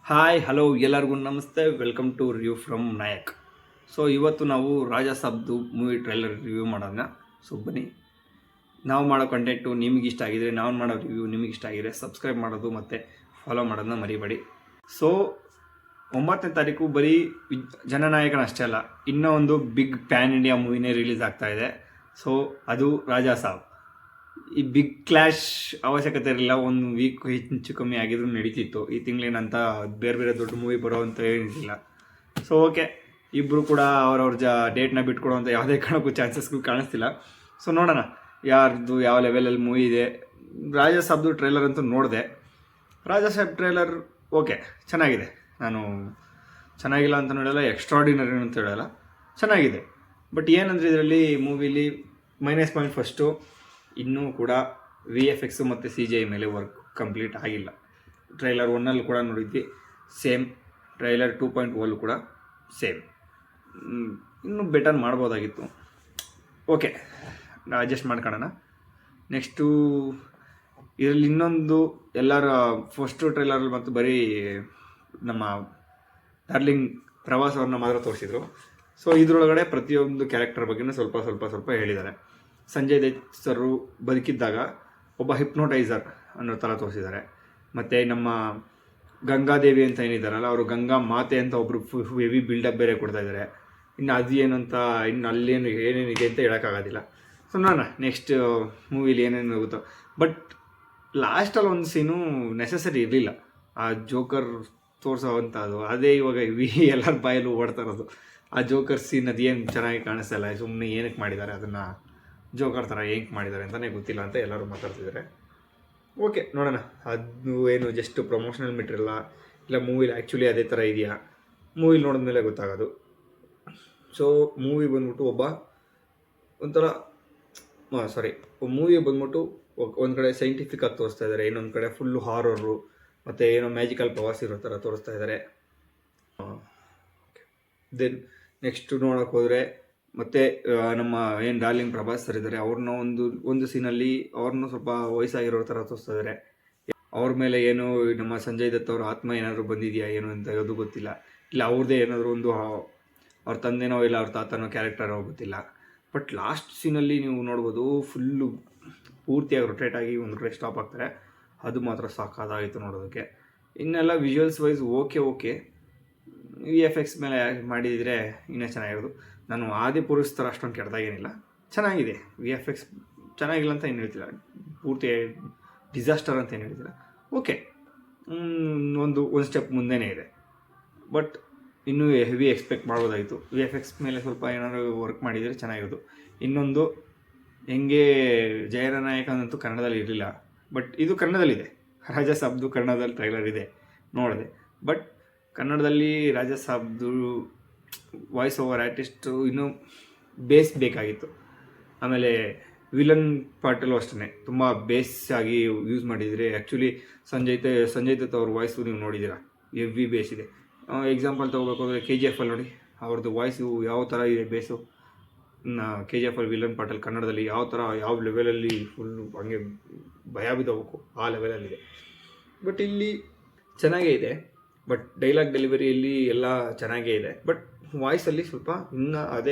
Hi hello ಎಲ್ಲರಿಗೂ ನಮಸ್ತೆ, welcome to review from Nayak. So ಇವತ್ತು ನಾವು ರಾಜಾ ಸಾಬ್ದು ಮೂವಿ ಟ್ರೈಲರ್ ರಿವ್ಯೂ ಮಾಡೋಣ. ಸೊ ಬನ್ನಿ, ನಾವು ಮಾಡೋ ಕಂಟೆಂಟು ನಿಮಗೆ ಇಷ್ಟ ಆಗಿದರೆ, ನಾವು ಮಾಡೋ ರಿವ್ಯೂ ನಿಮಗೆ ಇಷ್ಟ ಆಗಿದ್ರೆ ಸಬ್ಸ್ಕ್ರೈಬ್ ಮಾಡೋದು ಮತ್ತು ಫಾಲೋ ಮಾಡೋದನ್ನ ಮರಿಬೇಡಿ. ಸೊ 9ನೇ ತಾರೀಕು ಬರೀ ಜನನಾಯಕನ ಅಷ್ಟೇ ಅಲ್ಲ, ಇನ್ನೂ ಒಂದು ಬಿಗ್ ಪ್ಯಾನ್ ಇಂಡಿಯಾ ಮೂವಿನೇ ರಿಲೀಸ್ ಆಗ್ತಾ ಇದೆ. ಸೊ ಅದು ರಾಜಾ ಸಾಬ್. ಈ ಬಿಗ್ ಕ್ಲಾಶ್ ಅವಶ್ಯಕತೆ ಇರಲಿಲ್ಲ, ಒಂದು ವೀಕ್ ಹೆಚ್ಚು ಕಮ್ಮಿ ಆಗಿದ್ರು ನಡೀತಿತ್ತು. ಈ ತಿಂಗಳೇನಂತ ಬೇರೆ ಬೇರೆ ದೊಡ್ಡ ಮೂವಿ ಬರೋ ಅಂತ ಏನಿಲ್ಲ. ಸೊ ಓಕೆ, ಇಬ್ಬರು ಕೂಡ ಅವ್ರವ್ರ ಡೇಟ್ನ ಬಿಟ್ಕೊಡೋವಂಥ ಯಾವುದೇ ಕಾರಣಕ್ಕೂ ಚಾನ್ಸಸ್ಗಳು ಕಾಣಿಸ್ತಿಲ್ಲ. ಸೊ ನೋಡೋಣ ಯಾರ್ದು ಯಾವ ಲೆವೆಲಲ್ಲಿ ಮೂವಿ ಇದೆ. ರಾಜಾ ಸಾಬ್ದು ಟ್ರೈಲರ್ ಅಂತೂ ನೋಡಿದೆ. ರಾಜಾ ಸಾಬ್ ಟ್ರೈಲರ್ ಓಕೆ, ಚೆನ್ನಾಗಿದೆ. ನಾನು ಚೆನ್ನಾಗಿಲ್ಲ ಅಂತ ಹೇಳಲ್ಲ, ಎಕ್ಸ್ಟ್ರಾಡಿನರಿ ಅಂತ ಹೇಳಲ್ಲ, ಚೆನ್ನಾಗಿದೆ. ಬಟ್ ಏನಂದರೆ ಇದರಲ್ಲಿ ಮೂವಿಲಿ ಮೈನಸ್ ಪಾಯಿಂಟ್ ಫಸ್ಟು, ಇನ್ನೂ ಕೂಡ VFX ಮತ್ತು CGI ಮೇಲೆ ವರ್ಕ್ ಕಂಪ್ಲೀಟ್ ಆಗಿಲ್ಲ. ಟ್ರೈಲರ್ 1 ಕೂಡ ನೋಡಿದ್ವಿ, ಸೇಮ್. ಟ್ರೈಲರ್ 2.0 ಕೂಡ ಸೇಮ್. ಇನ್ನೂ ಬೆಟರ್ ಮಾಡ್ಬೋದಾಗಿತ್ತು. ಓಕೆ, ಅಡ್ಜಸ್ಟ್ ಮಾಡ್ಕೊಳ್ಳೋಣ. ನೆಕ್ಸ್ಟು ಇದರಲ್ಲಿ ಇನ್ನೊಂದು, ಎಲ್ಲರ ಫಸ್ಟು ಟ್ರೈಲರಲ್ಲಿ ಮತ್ತು ಬರೀ ನಮ್ಮ ಡಾರ್ಲಿಂಗ್ ಪ್ರವಾಸ್ ಅವ್ರನ್ನ ಮಾತ್ರ ತೋರಿಸಿದ್ರು. ಸೊ ಇದರೊಳಗಡೆ ಪ್ರತಿಯೊಂದು ಕ್ಯಾರೆಕ್ಟರ್ ಬಗ್ಗೆನೂ ಸ್ವಲ್ಪ ಹೇಳಿದ್ದಾರೆ. ಸಂಜಯ್ ದತ್ ಸರು ಬದುಕಿದ್ದಾಗ ಒಬ್ಬ ಹಿಪ್ನೋಟೈಸರ್ ಅನ್ನೋ ಥರ ತೋರಿಸಿದ್ದಾರೆ. ಮತ್ತು ನಮ್ಮ ಗಂಗಾದೇವಿ ಅಂತ ಏನಿದ್ದಾರಲ್ಲ, ಅವರು ಗಂಗಾ ಮಾತೆ ಅಂತ ಒಬ್ಬರು ಹೆವಿ ಬಿಲ್ಡಪ್ ಬೇರೆ ಕೊಡ್ತಾಯಿದ್ದಾರೆ. ಇನ್ನು ಅದು ಏನು ಅಂತ, ಇನ್ನು ಅಲ್ಲೇನು ಏನೇನಿದೆ ಅಂತ ಹೇಳೋಕ್ಕಾಗೋದಿಲ್ಲ. ಸೊ ನೋಡೋಣ ನೆಕ್ಸ್ಟ್ ಮೂವಿಲಿ ಏನೇನು ಆಗುತ್ತೋ. ಬಟ್ ಲಾಸ್ಟಲ್ಲಿ ಒಂದು ಸೀನು ನೆಸಸರಿ ಇರಲಿಲ್ಲ, ಆ ಜೋಕರ್ ತೋರಿಸೋವಂಥದ್ದು. ಅದೇ ಇವಾಗ ಎಲ್ಲರ ಬಾಯಲ್ಲೂ ಓಡ್ತಾ ಇರೋದು ಆ ಜೋಕರ್ ಸೀನ್. ಅದೇನು ಚೆನ್ನಾಗಿ ಕಾಣಿಸ್ತಾ ಇಲ್ಲ, ಸುಮ್ಮನೆ ಏನಕ್ಕೆ ಮಾಡಿದ್ದಾರೆ ಅದನ್ನು, ಜೋಕರ್ ಥರ ಏನಕ್ಕೆ ಮಾಡಿದ್ದಾರೆ ಅಂತಲೇ ಗೊತ್ತಿಲ್ಲ ಅಂತ ಎಲ್ಲರೂ ಮಾತಾಡ್ತಿದ್ದಾರೆ. ಓಕೆ ನೋಡೋಣ, ಅದು ಏನು ಜಸ್ಟ್ ಪ್ರಮೋಷನಲ್ ಮೆಟೀರಿಯಲ್ಲ ಇಲ್ಲ ಮೂವಿಲಿ ಆ್ಯಕ್ಚುಲಿ ಅದೇ ಥರ ಇದೆಯಾ, ಮೂವಿಲಿ ನೋಡಿದ್ಮೇಲೆ ಗೊತ್ತಾಗೋದು. ಸೊ ಮೂವಿ ಬಂದ್ಬಿಟ್ಟು ಮೂವಿ ಬಂದ್ಬಿಟ್ಟು ಒಂದು ಕಡೆ ಸೈಂಟಿಫಿಕ್ಕಾಗಿ ತೋರಿಸ್ತಾ ಇದ್ದಾರೆ, ಇನ್ನೊಂದು ಕಡೆ ಫುಲ್ಲು ಹಾರರು ಮತ್ತು ಏನೋ ಮ್ಯಾಜಿಕಲ್ ಪವರ್ಸ್ ಇರೋ ಥರ ತೋರಿಸ್ತಾ ಇದ್ದಾರೆ. ದೆನ್ ನೆಕ್ಸ್ಟು ನೋಡೋಕೆ ಹೋದರೆ ಮತ್ತು ನಮ್ಮ ಏನು ಡಾರ್ಲಿಂಗ್ ಪ್ರಭಾಸ್ ಸರ್ ಇದ್ದಾರೆ, ಅವ್ರನ್ನ ಒಂದು ಸೀನಲ್ಲಿ ಅವ್ರನ್ನೂ ಸ್ವಲ್ಪ ವಯಸ್ಸಾಗಿರೋ ಥರ ತೋರಿಸ್ತಾ ಇದ್ದಾರೆ. ಅವ್ರ ಮೇಲೆ ಏನು ನಮ್ಮ ಸಂಜಯ್ ದತ್ ಅವ್ರ ಆತ್ಮ ಏನಾದರೂ ಬಂದಿದೆಯಾ ಏನು ಅಂತ ಅದು ಗೊತ್ತಿಲ್ಲ, ಇಲ್ಲ ಅವ್ರದ್ದೇ ಏನಾದರೂ ಒಂದು ಅವ್ರ ತಂದೆನೋ ಇಲ್ಲ ಅವ್ರ ತಾತನೋ ಕ್ಯಾರೆಕ್ಟರೋ ಗೊತ್ತಿಲ್ಲ. ಬಟ್ ಲಾಸ್ಟ್ ಸೀನಲ್ಲಿ ನೀವು ನೋಡ್ಬೋದು, ಫುಲ್ಲು ಪೂರ್ತಿಯಾಗಿ ರೊಟೇಟ್ ಆಗಿ ಒಂದು ಕಡೆ ಸ್ಟಾಪ್ ಆಗ್ತಾರೆ. ಅದು ಮಾತ್ರ ಸಾಕಾದಾಯಿತು ನೋಡೋದಕ್ಕೆ. ಇನ್ನೆಲ್ಲ ವಿಜುವಲ್ಸ್ ವೈಸ್ ಓಕೆ. VFX ಮೇಲೆ ಮಾಡಿದರೆ ಇನ್ನೂ ಚೆನ್ನಾಗಿರೋದು. ನಾನು ಆದಿಪುರುಷ್ ಥರ ಅಷ್ಟೊಂದು ಕೆಟ್ಟದಾಗೇನಿಲ್ಲ, ಚೆನ್ನಾಗಿದೆ. VFX ಚೆನ್ನಾಗಿಲ್ಲ ಅಂತ ಏನು ಹೇಳ್ತಿಲ್ಲ, ಪೂರ್ತಿ ಡಿಸಾಸ್ಟರ್ ಅಂತ ಏನು ಹೇಳ್ತಿಲ್ಲ. ಓಕೆ, ಒಂದು ಸ್ಟೆಪ್ ಮುಂದೆನೇ ಇದೆ. ಬಟ್ ಇನ್ನೂ ಹೆವಿ ಎಕ್ಸ್ಪೆಕ್ಟ್ ಮಾಡ್ಬೋದಾಗಿತ್ತು. VFX ಮೇಲೆ ಸ್ವಲ್ಪ ಏನಾದರೂ ವರ್ಕ್ ಮಾಡಿದರೆ ಚೆನ್ನಾಗಿರೋದು. ಇನ್ನೊಂದು, ಹೆಂಗೆ ಜಯನಾಯಕನಂತೂ ಕನ್ನಡದಲ್ಲಿ ಇರಲಿಲ್ಲ, ಬಟ್ ಇದು ಕನ್ನಡದಲ್ಲಿದೆ. ರಾಜಾ ಸಾಬ್ದು ಕನ್ನಡದಲ್ಲಿ ಟ್ರೈಲರ್ ಇದೆ, ನೋಡಿದೆ. ಬಟ್ ಕನ್ನಡದಲ್ಲಿ ರಾಜಾ ಸಾಬ್ದು ವಾಯ್ಸ್ ಓವರ್ ಆರ್ಟಿಸ್ಟು ಇನ್ನೂ ಬೇಸ್ ಬೇಕಾಗಿತ್ತು. ಆಮೇಲೆ ವಿಲನ್ ಪಾರ್ಟಲ್ಲೂ ಅಷ್ಟೇ ತುಂಬ ಬೇಸ್ ಆಗಿ ಯೂಸ್ ಮಾಡಿದರೆ. ಆ್ಯಕ್ಚುಲಿ ಸಂಜಯ್ ದತ್ ಅವ್ರ ವಾಯ್ಸು ನೀವು ನೋಡಿದ್ದೀರಾ, ಹೆವಿ ಬೇಸ್ ಇದೆ. ಎಕ್ಸಾಂಪಲ್ ತೊಗೋಬೇಕು ಅಂದರೆ KGF ಅಲ್ಲಿ ನೋಡಿ, ಅವ್ರದ್ದು ವಾಯ್ಸು ಯಾವ ಥರ ಇದೆ ಬೇಸು. KGF ಅಲ್ಲಿ ವಿಲನ್ ಪಾರ್ಟಲ್ಲಿ ಕನ್ನಡದಲ್ಲಿ ಯಾವ ಲೆವೆಲಲ್ಲಿ ಫುಲ್ಲು ಹಂಗೆ ಭಯ ಬಿದ್ದೋಗ್ಬೇಕು ಆ ಲೆವೆಲಲ್ಲಿದೆ. ಬಟ್ ಇಲ್ಲಿ ಚೆನ್ನಾಗೇ ಇದೆ, ಬಟ್ ಡೈಲಾಗ್ ಡೆಲಿವರಿಯಲ್ಲಿ ಎಲ್ಲ ಚೆನ್ನಾಗೇ ಇದೆ. ಬಟ್ ವಾಯ್ಸಲ್ಲಿ ಸ್ವಲ್ಪ ಇನ್ನೂ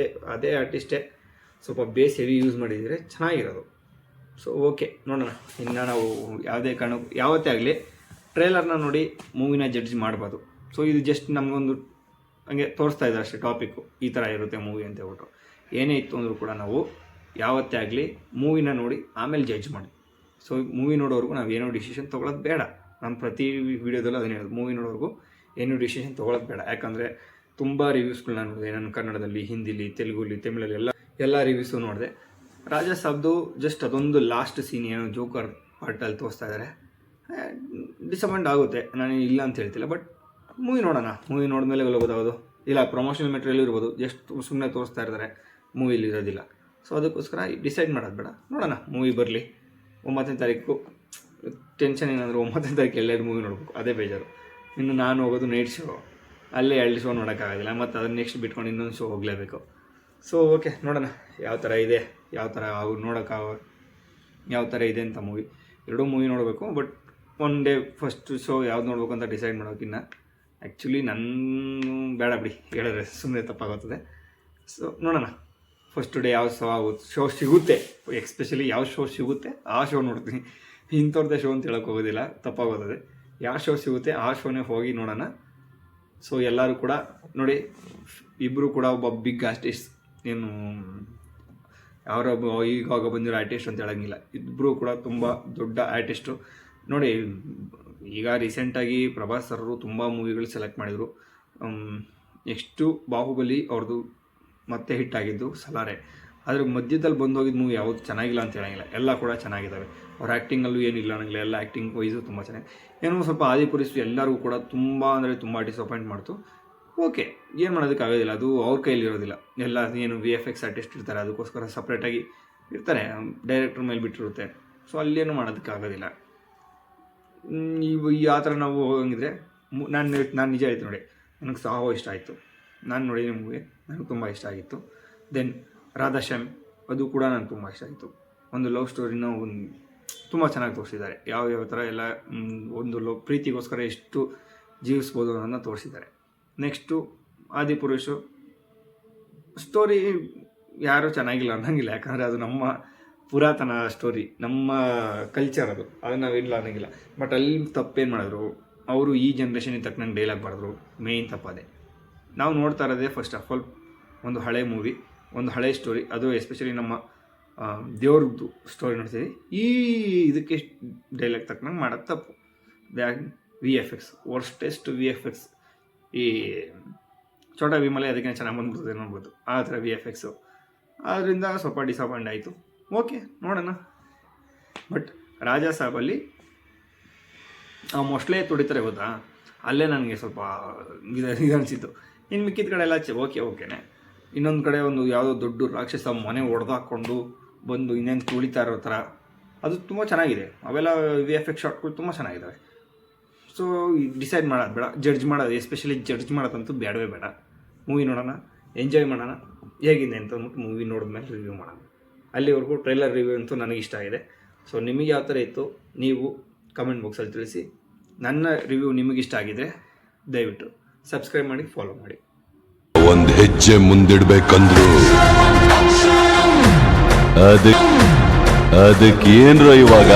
ಅದೇ ಆರ್ಟಿಸ್ಟೇ ಸ್ವಲ್ಪ ಬೇಸ್ ಹೆವಿ ಯೂಸ್ ಮಾಡಿದರೆ ಚೆನ್ನಾಗಿರೋದು. ಸೊ ಓಕೆ ನೋಡೋಣ. ಇನ್ನು ನಾವು ಯಾವತ್ತೇ ಆಗಲಿ ಟ್ರೈಲರ್ನ ನೋಡಿ ಮೂವಿನ ಜಡ್ಜ್ ಮಾಡ್ಬೋದು. ಸೊ ಇದು ಜಸ್ಟ್ ನಮಗೊಂದು ಹಂಗೆ ತೋರಿಸ್ತಾ ಇದ್ದಾರೆ ಅಷ್ಟೇ, ಟಾಪಿಕ್ಕು ಈ ಥರ ಇರುತ್ತೆ ಮೂವಿ ಅಂತ ಹೇಳ್ಬಿಟ್ಟು. ಏನೇ ಇತ್ತು ಅಂದರೂ ಕೂಡ ನಾವು ಯಾವತ್ತೇ ಆಗಲಿ ಮೂವಿನ ನೋಡಿ ಆಮೇಲೆ ಜಡ್ಜ್ ಮಾಡಿ. ಸೊ ಮೂವಿ ನೋಡೋವರೆಗೂ ನಾವು ಏನೋ ಡಿಸಿಷನ್ ತೊಗೊಳೋದು ಬೇಡ. ನಾನು ಪ್ರತಿ ವೀಡಿಯೋದಲ್ಲೂ ಅದನ್ನು ಹೇಳೋದು, ಮೂವಿ ನೋಡೋವರೆಗೂ ಏನೂ ಡಿಸಿಷನ್ ತೊಗೊಳೋದು ಬೇಡ. ಯಾಕಂದರೆ ತುಂಬ ರಿವ್ಯೂಸ್ಗಳನ್ನ ನೋಡಿದೆ ನಾನು, ಕನ್ನಡದಲ್ಲಿ, ಹಿಂದಿಲಿ, ತೆಲುಗುಲಿ, ತಮಿಳಲ್ಲಿ ಎಲ್ಲ ರಿವ್ಯೂಸು ನೋಡಿದೆ. ರಾಜಾ ಸಾಬ್ದು ಜಸ್ಟ್ ಅದೊಂದು ಲಾಸ್ಟ್ ಸೀನ್ ಏನೋ ಜೋಕರ್ ಪಾರ್ಟಲ್ಲಿ ತೋರಿಸ್ತಾ ಇದ್ದಾರೆ, ಡಿಸಪಾಯಿಂಟ್ ಆಗುತ್ತೆ, ನಾನು ಇಲ್ಲ ಅಂತ ಹೇಳ್ತಿಲ್ಲ. ಬಟ್ ಮೂವಿ ನೋಡೋಣ, ಮೂವಿ ನೋಡಿದ್ಮೇಲೆ ಗೊತ್ತಾಗೋದು. ಇಲ್ಲ ಪ್ರಮೋಷನಲ್ ಮೆಟೀರಿಯಲ್ ಇರ್ಬೋದು, ಜಸ್ಟ್ ಸುಮ್ಮನೆ ತೋರಿಸ್ತಾ ಇರ್ತಾರೆ, ಮೂವಿಲಿ ಇರೋದಿಲ್ಲ. ಸೊ ಅದಕ್ಕೋಸ್ಕರ ಡಿಸೈಡ್ ಮಾಡೋದು ಬೇಡ, ನೋಡೋಣ. ಮೂವಿ ಬರಲಿ 9ನೇ ತಾರೀಕು. ಟೆನ್ಷನ್ ಏನಂದರೆ 9ನೇ ತಾರೀಕು ಎಲ್ಲೆರಡು ಮೂವಿ ನೋಡಬೇಕು, ಅದೇ ಬೇಜಾರು. ಇನ್ನು ನಾನು ಹೋಗೋದು ನೈಟ್ ಶೋ, ಅಲ್ಲೇ 2 ಶೋ ನೋಡೋಕ್ಕಾಗೋದಿಲ್ಲ, ಮತ್ತು ಅದನ್ನು ನೆಕ್ಸ್ಟ್ ಬಿಟ್ಕೊಂಡು ಇನ್ನೊಂದು ಶೋ ಹೋಗಲೇಬೇಕು. ಸೊ ಓಕೆ ನೋಡೋಣ ಯಾವ ಥರ ಇದೆ, ಯಾವ ಥರ ಯಾವ ಥರ ಇದೆ ಅಂತ ಮೂವಿ. ಎರಡೂ ಮೂವಿ ನೋಡಬೇಕು. But one day first show ಯಾವ್ದು ನೋಡ್ಬೇಕು ಅಂತ ಡಿಸೈಡ್ ಮಾಡೋಕ್ಕಿನ್ನ ಆ್ಯಕ್ಚುಲಿ ನನ್ನ ಬೇಡ ಬಿಡಿ ಹೇಳಿದ್ರೆ ಸುಮ್ಮನೆ ತಪ್ಪಾಗುತ್ತದೆ. ಸೊ ನೋಡೋಣ ಫಸ್ಟ್ ಡೇ ಯಾವ ಶೋ ಸಿಗುತ್ತೆ, ಎಕ್ಸ್ಪೆಷಲಿ ಯಾವ ಶೋ ಸಿಗುತ್ತೆ ಆ ಶೋ ನೋಡ್ತೀನಿ. ಇಂಥವ್ರದ್ದೇ ಶೋ ಅಂತ ಹೇಳೋಕ್ಕೆ ಹೋಗೋದಿಲ್ಲ, ತಪ್ಪಾಗೋತ್ತದೆ. ಯಾವ ಶೋ ಸಿಗುತ್ತೆ ಆ ಶೋನೇ ಹೋಗಿ ನೋಡೋಣ. ಸೊ ಎಲ್ಲರೂ ಕೂಡ ನೋಡಿ, ಇಬ್ಬರು ಕೂಡ ಒಬ್ಬ ಬಿಗ್ ಆರ್ಟಿಸ್ಟ್, ಏನು ಯಾರೊಬ್ಬ ಈಗಾಗ ಬಂದಿರೋ ಆರ್ಟಿಸ್ಟ್ ಅಂತ ಹೇಳೋಂಗಿಲ್ಲ, ಇಬ್ಬರು ಕೂಡ ತುಂಬ ದೊಡ್ಡ ಆರ್ಟಿಸ್ಟು. ನೋಡಿ ಈಗ ರೀಸೆಂಟಾಗಿ ಪ್ರಭಾಸ್ ಸರ್ರು ತುಂಬ ಮೂವಿಗಳು ಸೆಲೆಕ್ಟ್ ಮಾಡಿದರು. ನೆಕ್ಸ್ಟು ಬಾಹುಬಲಿ ಅವ್ರದ್ದು ಮತ್ತೆ ಹಿಟ್ ಆಗಿದ್ದು ಸಲಾರೆ. ಆದರೆ ಮಧ್ಯದಲ್ಲಿ ಬಂದೋಗಿದ್ದು ಮೂವಿ ಯಾವುದು ಚೆನ್ನಾಗಿಲ್ಲ ಅಂತ ಹೇಳೋಂಗಿಲ್ಲ, ಎಲ್ಲ ಕೂಡ ಚೆನ್ನಾಗಿದ್ದಾವೆ. ಅವ್ರ ಆ್ಯಕ್ಟಿಂಗಲ್ಲೂ ಏನಿಲ್ಲ ಅನ್ನಂಗಿಲ್ಲ, ಎಲ್ಲ ಆ್ಯಕ್ಟಿಂಗ್ ವೈಸು ತುಂಬ ಚೆನ್ನಾಗಿ. ಏನೋ ಸ್ವಲ್ಪ ಆದಿಪುರುಷ ಎಲ್ಲರಿಗೂ ಕೂಡ ತುಂಬ ಅಂದರೆ ತುಂಬ ಡಿಸಪಾಯಿಂಟ್ ಮಾಡ್ತು. ಓಕೆ, ಏನು ಮಾಡೋದಕ್ಕಾಗೋದಿಲ್ಲ, ಅದು ಅವ್ರ ಕೈಲಿರೋದಿಲ್ಲ. ಎಲ್ಲ ಏನು VFX ಆರ್ಟಿಸ್ಟ್ ಇರ್ತಾರೆ, ಅದಕ್ಕೋಸ್ಕರ ಸಪ್ರೇಟಾಗಿ ಇರ್ತಾರೆ, ಡೈರೆಕ್ಟ್ರ್ ಮೇಲೆ ಬಿಟ್ಟಿರುತ್ತೆ. ಸೊ ಅಲ್ಲೇನು ಮಾಡೋದಕ್ಕಾಗೋದಿಲ್ಲ. ಈ ಆ ಥರ ನಾವು ಹೋಗಂಗಿದ್ರೆ ನಾನು ನಿಜ ಹೇಳ್ತೀನಿ ನೋಡಿ, ನನಗೆ ಸಾಹೋ ಇಷ್ಟ ಆಯಿತು. ನಾನು ನೋಡಿದ ಮೂವಿ ನನಗೆ ತುಂಬ ಇಷ್ಟ ಆಗಿತ್ತು. ದೆನ್ ರಾಧಾಶ್ಯಾಮ್, ಅದು ಕೂಡ ನನಗೆ ತುಂಬ ಇಷ್ಟ ಆಯಿತು. ಒಂದು ಲವ್ ಸ್ಟೋರಿನ ತುಂಬ ಚೆನ್ನಾಗಿ ತೋರಿಸಿದ್ದಾರೆ. ಯಾವ ಥರ ಎಲ್ಲ ಒಂದು ಪ್ರೀತಿಗೋಸ್ಕರ ಎಷ್ಟು ಜೀವಿಸ್ಬೋದು ಅನ್ನೋದನ್ನ ತೋರಿಸಿದ್ದಾರೆ. ನೆಕ್ಸ್ಟು ಆದಿಪುರುಷು ಸ್ಟೋರಿ ಯಾರೂ ಚೆನ್ನಾಗಿಲ್ಲ ಅನ್ನೋಂಗಿಲ್ಲ, ಯಾಕಂದರೆ ಅದು ನಮ್ಮ ಪುರಾತನ ಸ್ಟೋರಿ, ನಮ್ಮ ಕಲ್ಚರ್ ಅದು ನಾವಿಲ್ಲ ಅನ್ನೋಂಗಿಲ್ಲ. ಬಟ್ ಅಲ್ಲಿ ತಪ್ಪೇನು ಮಾಡಿದ್ರು ಅವರು, ಈ ಜನ್ರೇಷನಿಗೆ ತಕ್ಕನಂಗೆ ಡೈಲಾಗ್ ಮಾಡಿದ್ರು. ಮೇಯ್ನ್ ತಪ್ಪದೆ. ನಾವು ನೋಡ್ತಾ ಇರೋದೇ ಫಸ್ಟ್ ಆಫ್ ಆಲ್ ಒಂದು ಹಳೆ ಮೂವಿ, ಒಂದು ಹಳೆ ಸ್ಟೋರಿ, ಅದು ಎಸ್ಪೆಷಲಿ ನಮ್ಮ ದೇವ್ರದ್ದು ಸ್ಟೋರಿ ನೋಡ್ತೀವಿ. ಈ ಇದಕ್ಕೆ ಡೈಲಾಗ್ ತಕ್ಕನಂಗೆ ಮಾಡೋದು ತಪ್ಪು. VFX ವರ್ಸ್ಟೆಸ್ಟ್ VFX. ಈ ಚೋಟಾ ಭೀಮಲೆ ಅದಕ್ಕೆ ಚೆನ್ನಾಗಿ ಬಂದ್ಬಿಡ್ತದೆ ನೋಡ್ಬೋದು, ಆ ಥರ VFX. ಆದ್ದರಿಂದ ಸ್ವಲ್ಪ ಡಿಸಪಾಯಿಂಟ್ ಆಯಿತು. ಓಕೆ, ನೋಡೋಣ. ಬಟ್ ರಾಜಾ ಸಾಬಲ್ಲಿ ಆ ಮೊಸಳೆ ತುಡಿತಾರೆ ಗೊತ್ತಾ, ಅಲ್ಲೇ ನನಗೆ ಸ್ವಲ್ಪ ಇದು ಅನಿಸಿತ್ತು. ಇನ್ನು ಮಿಕ್ಕಿದ ಕಡೆ ಎಲ್ಲ ಓಕೆನೆ. ಇನ್ನೊಂದು ಕಡೆ ಒಂದು ಯಾವುದೋ ದೊಡ್ಡ ರಾಕ್ಷಸ ಮನೆ ಹೊಡೆದಾಕೊಂಡು ಬಂದು ಇನ್ನೇನು ತುಳಿತಾ ಇರೋ ಥರ, ಅದು ತುಂಬ ಚೆನ್ನಾಗಿದೆ. ಅವೆಲ್ಲ VFX ಶಾಟ್ಗಳು ತುಂಬ ಚೆನ್ನಾಗಿದ್ದಾವೆ. ಸೊ ಡಿಸೈಡ್ ಮಾಡೋದು ಬೇಡ, ಜಡ್ಜ್ ಮಾಡೋದು, ಎಸ್ಪೆಷಲಿ ಜಡ್ಜ್ ಮಾಡೋದಂತೂ ಬೇಡವೇ ಬೇಡ. ಮೂವಿ ನೋಡೋಣ, ಎಂಜಾಯ್ ಮಾಡೋಣ, ಹೇಗಿದೆ ಅಂತ ಅಂದ್ಬಿಟ್ಟು ಮೂವಿ ನೋಡಿದ್ಮೇಲೆ ರಿವ್ಯೂ ಮಾಡೋಣ. ಅಲ್ಲಿವರೆಗೂ ಟ್ರೈಲರ್ ರಿವ್ಯೂ ಅಂತೂ ನನಗೆ ಇಷ್ಟ ಆಗಿದೆ. ಸೊ ನಿಮಗೆ ಯಾವ ಥರ ಇತ್ತು ನೀವು ಕಮೆಂಟ್ ಬಾಕ್ಸಲ್ಲಿ ತಿಳಿಸಿ. ನನ್ನ ರಿವ್ಯೂ ನಿಮಗಿಷ್ಟ ಆಗಿದ್ರೆ ದಯವಿಟ್ಟು ಸಬ್ಸ್ಕ್ರೈಬ್ ಮಾಡಿ, ಫಾಲೋ ಮಾಡಿ. ಒಂದು ಹೆಜ್ಜೆ ಮುಂದಿಡ್ಬೇಕಂದ್ರು ಅದಕ್ಕೇನ್ರ ಇವಾಗ